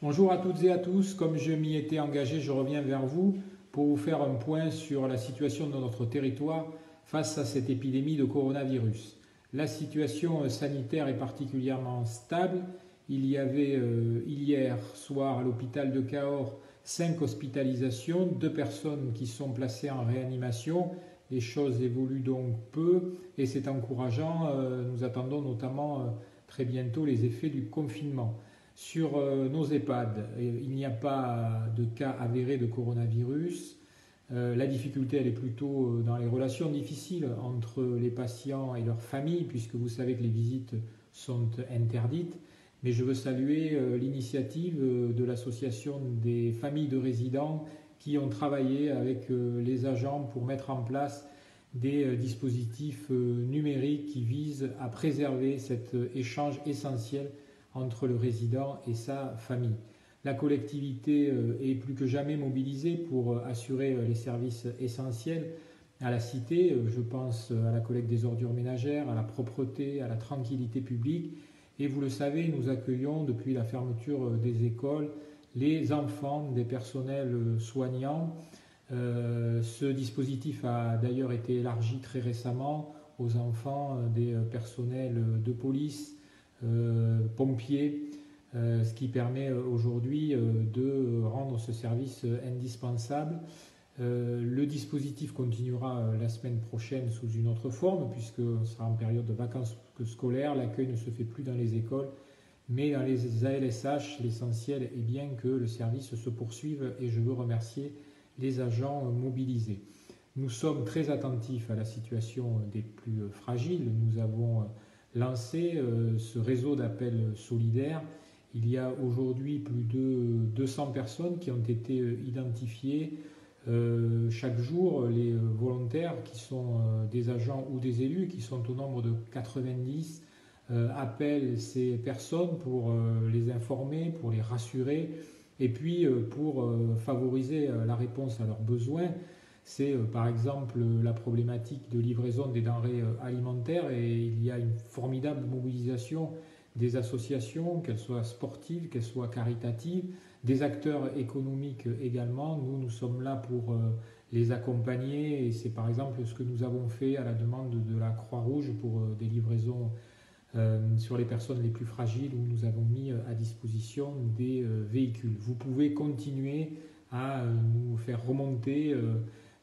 Bonjour à toutes et à tous, comme je m'y étais engagé, je reviens vers vous pour vous faire un point sur la situation de notre territoire face à cette épidémie de coronavirus. La situation sanitaire est particulièrement stable. Il y avait hier soir à l'hôpital de Cahors 5 hospitalisations, 2 personnes qui sont placées en réanimation. Les choses évoluent donc peu et c'est encourageant. Nous attendons notamment très bientôt les effets du confinement. Sur nos EHPAD, il n'y a pas de cas avérés de coronavirus. La difficulté, elle est plutôt dans les relations difficiles entre les patients et leurs familles, puisque vous savez que les visites sont interdites. Mais je veux saluer l'initiative de l'association des familles de résidents qui ont travaillé avec les agents pour mettre en place des dispositifs numériques qui visent à préserver cet échange essentiel entre le résident et sa famille. La collectivité est plus que jamais mobilisée pour assurer les services essentiels à la cité. Je pense à la collecte des ordures ménagères, à la propreté, à la tranquillité publique. Et vous le savez, nous accueillons depuis la fermeture des écoles les enfants des personnels soignants. Ce dispositif a d'ailleurs été élargi très récemment aux enfants des personnels de police, pompiers, ce qui permet aujourd'hui de rendre ce service indispensable. Le dispositif continuera la semaine prochaine sous une autre forme, puisqu'on sera en période de vacances scolaires. L'accueil ne se fait plus dans les écoles, mais dans les ALSH. L'essentiel est bien que le service se poursuive et je veux remercier les agents mobilisés. Nous sommes très attentifs à la situation des plus fragiles. Nous avons lancé ce réseau d'appels solidaires. Il y a aujourd'hui plus de 200 personnes qui ont été identifiées. Chaque jour, les volontaires qui sont des agents ou des élus, qui sont au nombre de 90, appellent ces personnes pour les informer, pour les rassurer et puis pour favoriser la réponse à leurs besoins. C'est par exemple la problématique de livraison des denrées alimentaires et il y a une formidable mobilisation des associations, qu'elles soient sportives, qu'elles soient caritatives, des acteurs économiques également. Nous sommes là pour les accompagner et c'est par exemple ce que nous avons fait à la demande de la Croix-Rouge pour des livraisons sur les personnes les plus fragiles où nous avons mis à disposition des véhicules. Vous pouvez continuer à nous faire remonter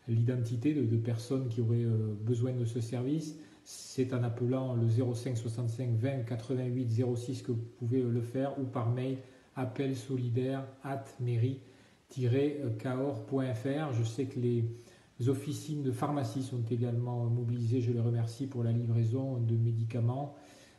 l'identité de personnes qui auraient besoin de ce service. C'est en appelant le 05 65 20 88 06 que vous pouvez le faire ou par mail appelsolidaire@mairie-cahors.fr. Je sais que les officines de pharmacie sont également mobilisées. Je les remercie pour la livraison de médicaments.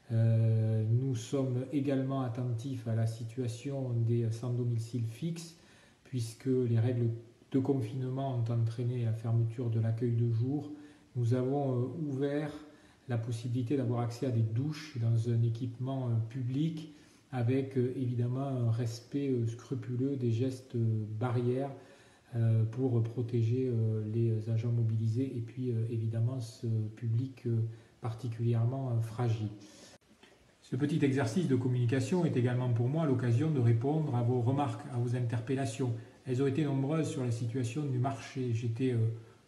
Nous sommes également attentifs à la situation des sans domicile fixe puisque les règles de confinement ont entraîné la fermeture de l'accueil de jour. Nous avons ouvert la possibilité d'avoir accès à des douches dans un équipement public avec évidemment un respect scrupuleux des gestes barrières pour protéger les agents mobilisés et puis évidemment ce public particulièrement fragile. Ce petit exercice de communication est également pour moi l'occasion de répondre à vos remarques, à vos interpellations. Elles ont été nombreuses sur la situation du marché. J'étais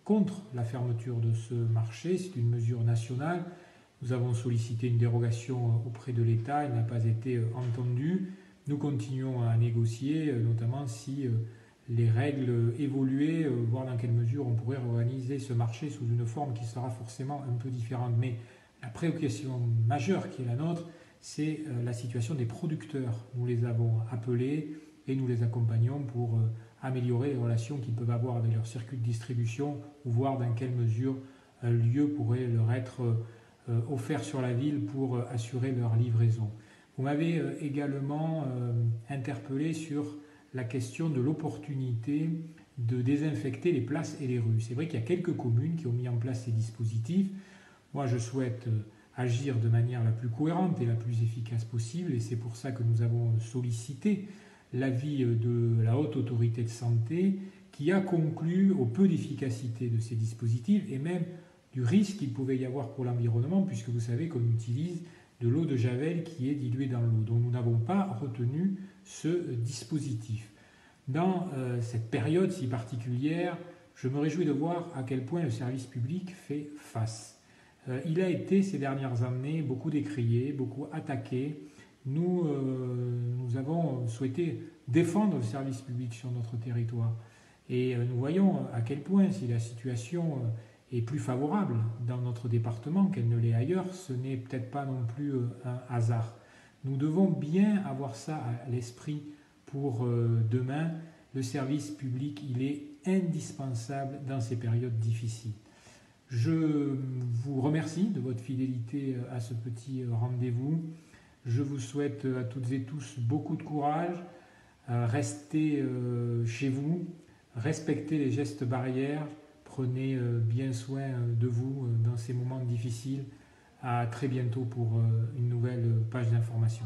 contre la fermeture de ce marché, c'est une mesure nationale. Nous avons sollicité une dérogation auprès de l'État, elle n'a pas été entendue. Nous continuons à négocier, notamment si les règles évoluaient, voir dans quelle mesure on pourrait organiser ce marché sous une forme qui sera forcément un peu différente. Mais la préoccupation majeure qui est la nôtre, c'est la situation des producteurs. Nous les avons appelés et nous les accompagnons pour améliorer les relations qu'ils peuvent avoir avec leur circuit de distribution ou voir dans quelle mesure un lieu pourrait leur être offert sur la ville pour assurer leur livraison. Vous m'avez également interpellé sur la question de l'opportunité de désinfecter les places et les rues. C'est vrai qu'il y a quelques communes qui ont mis en place ces dispositifs. Moi, je souhaite agir de manière la plus cohérente et la plus efficace possible et c'est pour ça que nous avons sollicité l'avis de la Haute Autorité de Santé qui a conclu au peu d'efficacité de ces dispositifs et même du risque qu'il pouvait y avoir pour l'environnement puisque vous savez qu'on utilise de l'eau de Javel qui est diluée dans l'eau. Donc nous n'avons pas retenu ce dispositif. Dans cette période si particulière, je me réjouis de voir à quel point le service public fait face. Il a été ces dernières années beaucoup décrié, beaucoup attaqué. Nous avons souhaité défendre le service public sur notre territoire. Et nous voyons à quel point, si la situation est plus favorable dans notre département qu'elle ne l'est ailleurs, ce n'est peut-être pas non plus un hasard. Nous devons bien avoir ça à l'esprit pour demain. Le service public, il est indispensable dans ces périodes difficiles. Je vous remercie de votre fidélité à ce petit rendez-vous. Je vous souhaite à toutes et tous beaucoup de courage. Restez chez vous, respectez les gestes barrières, prenez bien soin de vous dans ces moments difficiles. À très bientôt pour une nouvelle page d'information.